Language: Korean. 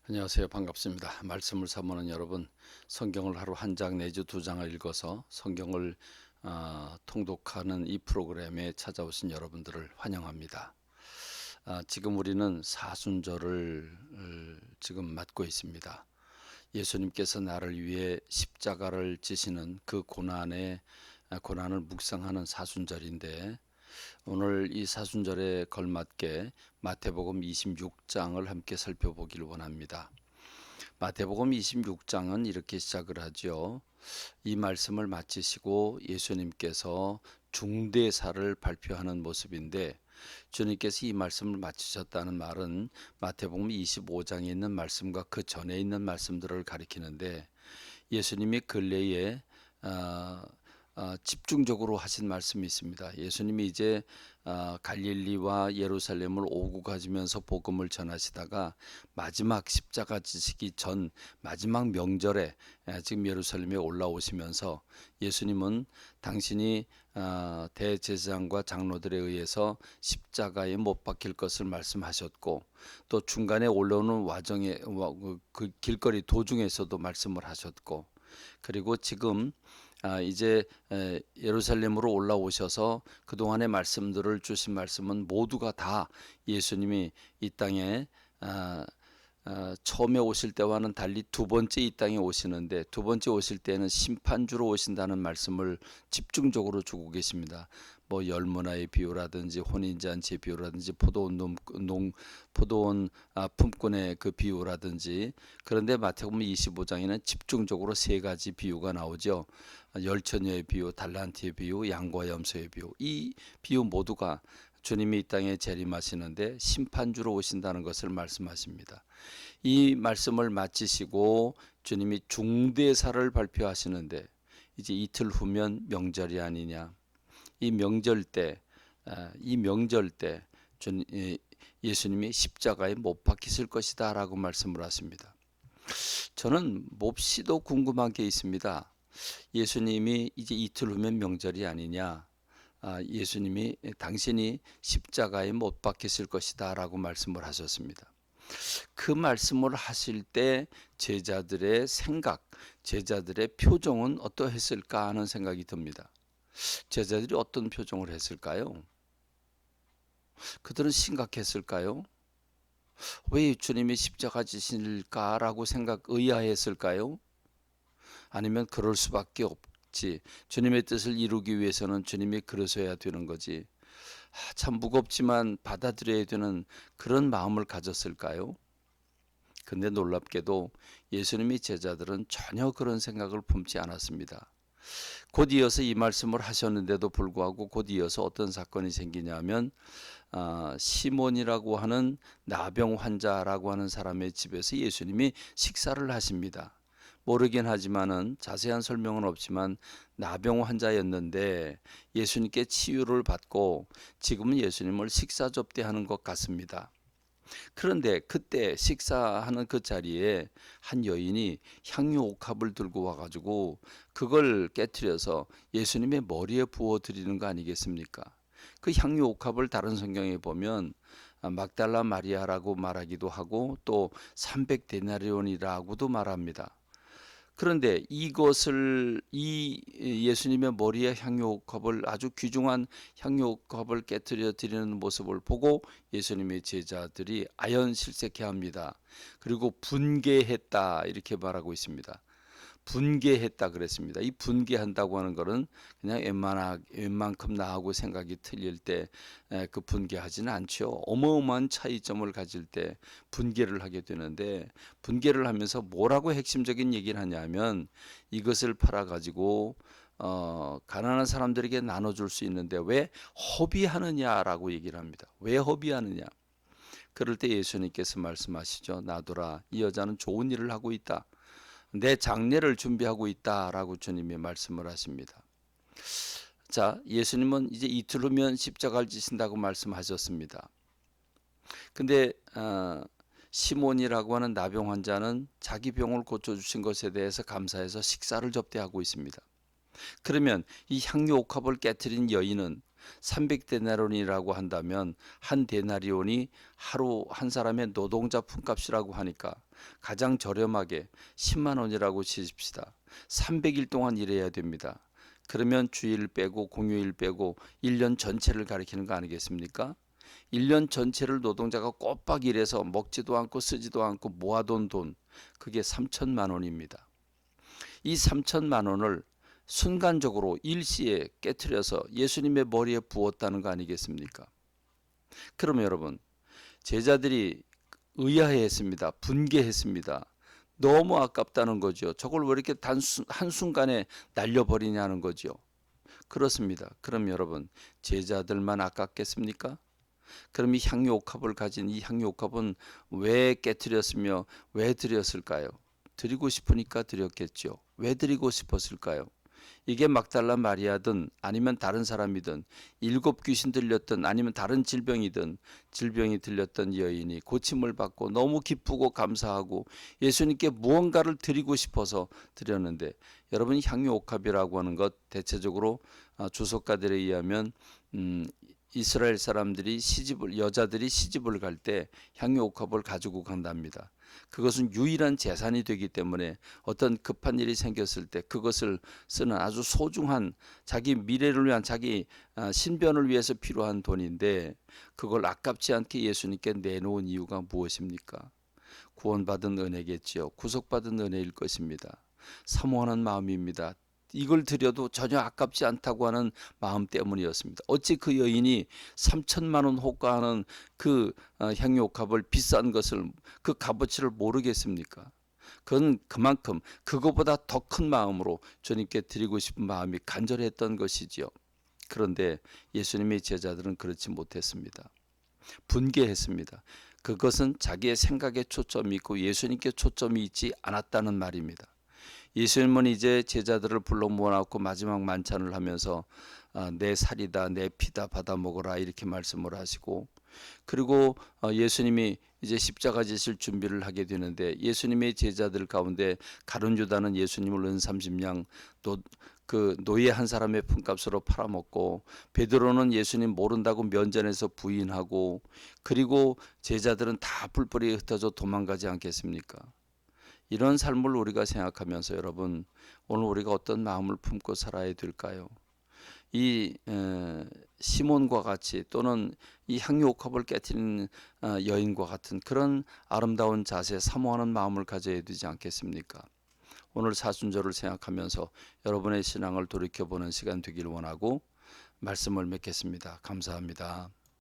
안녕하세요. 반갑습니다. 말씀을 사모하는 여러분, 성경을 하루 한 장 내지 두 장을 읽어서 성경을 통독하는 이 프로그램에 찾아오신 여러분들을 환영합니다. 지금 우리는 사순절을 지금 맞고 있습니다. 예수님께서 나를 위해 십자가를 지시는 그 고난을 묵상하는 사순절인데, 오늘 이 사순절에 걸맞게 마태복음 26장을 함께 살펴보기를 원합니다. 마태복음 26장은 이렇게 시작을 하죠. 이 말씀을 마치시고 예수님께서 중대사를 발표하는 모습인데, 주님께서 이 말씀을 마치셨다는 말은 마태복음 25장에 있는 말씀과 그 전에 있는 말씀들을 가리키는데, 예수님이 근래에 집중적으로 하신 말씀이 있습니다. 예수님이 이제 갈릴리와 예루살렘을 오고 가시면서 복음을 전하시다가 마지막 십자가 지시기 전 마지막 명절에 지금 예루살렘에 올라오시면서 예수님은 당신이 대제사장과 장로들에 의해서 십자가에 못 박힐 것을 말씀하셨고, 또 중간에 올라오는 와정에 그 길거리 도중에서도 말씀을 하셨고, 그리고 지금 이제 예루살렘으로 올라오셔서 그동안의 말씀들을 주신 말씀은 모두가 다 예수님이 이 땅에 처음에 오실 때와는 달리 두 번째 이 땅에 오시는데, 두 번째 오실 때는 심판주로 오신다는 말씀을 집중적으로 주고 계십니다. 뭐 열무나의 비유라든지 혼인잔치의 비유라든지 포도원 품꾼의 그 비유라든지. 그런데 마태복음 25장에는 집중적으로 세 가지 비유가 나오죠. 열처녀의 비유, 달란트의 비유, 양과 염소의 비유. 이 비유 모두가 주님이 이 땅에 재림하시는데 심판주로 오신다는 것을 말씀하십니다. 이 말씀을 마치시고 주님이 중대사를 발표하시는데, 이제 이틀 후면 명절이 아니냐. 이 명절 때 예수님이 십자가에 못 박히실 것이다 라고 말씀을 하십니다. 저는 몹시도 궁금한 게 있습니다. 예수님이 이제 이틀 후면 명절이 아니냐, 예수님이 당신이 십자가에 못 박히실 것이다 라고 말씀을 하셨습니다. 그 말씀을 하실 때 제자들의 생각, 제자들의 표정은 어떠했을까 하는 생각이 듭니다. 제자들이 어떤 표정을 했을까요? 그들은 심각했을까요? 왜 주님이 십자가 지실까라고 의아했을까요? 아니면 그럴 수밖에 없지, 주님의 뜻을 이루기 위해서는 주님이 그러셔야 되는 거지, 참 무겁지만 받아들여야 되는 그런 마음을 가졌을까요? 근데 놀랍게도 예수님의 제자들은 전혀 그런 생각을 품지 않았습니다. 곧 이어서 이 말씀을 하셨는데도 불구하고 곧 이어서 어떤 사건이 생기냐면, 시몬이라고 하는 나병 환자라고 하는 사람의 집에서 예수님이 식사를 하십니다. 모르긴 하지만은 자세한 설명은 없지만 나병 환자였는데 예수님께 치유를 받고 지금은 예수님을 식사 접대하는 것 같습니다. 그런데 그때 식사하는 그 자리에 한 여인이 향유 옥합을 들고 와가지고 그걸 깨트려서 예수님의 머리에 부어 드리는 거 아니겠습니까? 그 향유 옥합을 다른 성경에 보면 막달라 마리아라고 말하기도 하고 또 300데나리온이라고도 말합니다. 그런데 이것을 이 예수님의 머리에 향유컵을, 아주 귀중한 향유컵을 깨뜨려 드리는 모습을 보고 예수님의 제자들이 아연실색해 합니다. 그리고 분개했다 이렇게 말하고 있습니다. 분개했다 그랬습니다. 이 분개한다고 하는 것은 그냥 웬만큼 나하고 생각이 틀릴 때 그 분개하지는 않죠. 어마어마한 차이점을 가질 때 분개를 하게 되는데, 분개를 하면서 뭐라고 핵심적인 얘기를 하냐면, 이것을 팔아가지고 가난한 사람들에게 나눠줄 수 있는데 왜 허비하느냐라고 얘기를 합니다. 왜 허비하느냐. 그럴 때 예수님께서 말씀하시죠. 나더라, 이 여자는 좋은 일을 하고 있다. 내 장례를 준비하고 있다라고 주님이 말씀을 하십니다. 자, 예수님은 이제 이틀 후면 십자가를 지신다고 말씀하셨습니다. 근데 시몬이라고 하는 나병 환자는 자기 병을 고쳐주신 것에 대해서 감사해서 식사를 접대하고 있습니다. 그러면 이 향유 옥합을 깨트린 여인은 300데나리온이라고 한다면 한 데나리온이 하루 한 사람의 노동자 품값이라고 하니까 가장 저렴하게 10만 원이라고 치십시다. 300일 동안 일해야 됩니다. 그러면 주일 빼고 공휴일 빼고 1년 전체를 가리키는 거 아니겠습니까? 1년 전체를 노동자가 꼬박 일해서 먹지도 않고 쓰지도 않고 모아둔 돈, 그게 3천만 원입니다. 이 3천만 원을 순간적으로 일시에 깨트려서 예수님의 머리에 부었다는 거 아니겠습니까? 그러면 여러분, 제자들이 의아해했습니다. 분개했습니다. 너무 아깝다는 거죠. 저걸 왜 이렇게 한순간에 날려버리냐는 거죠. 그렇습니다. 그럼 여러분, 제자들만 아깝겠습니까? 그럼 이 향유옥합을 가진 이 향유옥합은 왜 깨트렸으며 왜 드렸을까요? 드리고 싶으니까 드렸겠죠. 왜 드리고 싶었을까요? 이게 막달라 마리아든 아니면 다른 사람이든 7 귀신 들렸든 아니면 다른 질병이 들렸던 여인이 고침을 받고 너무 기쁘고 감사하고 예수님께 무언가를 드리고 싶어서 드렸는데, 여러분, 향유옥합이라고 하는 것 대체적으로 주석가들에 의하면 이스라엘 사람들이 여자들이 시집을 갈 때 향유옥합을 가지고 간답니다. 그것은 유일한 재산이 되기 때문에 어떤 급한 일이 생겼을 때 그것을 쓰는 아주 소중한, 자기 미래를 위한, 자기 신변을 위해서 필요한 돈인데, 그걸 아깝지 않게 예수님께 내놓은 이유가 무엇입니까? 구원받은 은혜겠지요. 구속받은 은혜일 것입니다. 사모하는 마음입니다. 이걸 드려도 전혀 아깝지 않다고 하는 마음 때문이었습니다. 어찌 그 여인이 3천만 원 호가하는 그 향유옥합을 비싼 것을, 그 값어치를 모르겠습니까? 그건 그만큼 그거보다 더 큰 마음으로 주님께 드리고 싶은 마음이 간절했던 것이지요. 그런데 예수님의 제자들은 그렇지 못했습니다. 분개했습니다. 그것은 자기의 생각에 초점이 있고 예수님께 초점이 있지 않았다는 말입니다. 예수님은 이제 제자들을 불러 모아놓고 마지막 만찬을 하면서 내 살이다 내 피다 받아 먹어라 이렇게 말씀을 하시고, 그리고 예수님이 이제 십자가 지실 준비를 하게 되는데, 예수님의 제자들 가운데 가룟 유다는 예수님을 은 30냥 그 노예 한 사람의 품값으로 팔아먹고, 베드로는 예수님 모른다고 면전에서 부인하고, 그리고 제자들은 다 뿔뿔이 흩어져 도망가지 않겠습니까? 이런 삶을 우리가 생각하면서 여러분, 오늘 우리가 어떤 마음을 품고 살아야 될까요? 이 시몬과 같이, 또는 이 향유옥합을 깨트리는 여인과 같은 그런 아름다운 자세, 사모하는 마음을 가져야 되지 않겠습니까? 오늘 사순절을 생각하면서 여러분의 신앙을 돌이켜보는 시간 되길 원하고 말씀을 맺겠습니다. 감사합니다.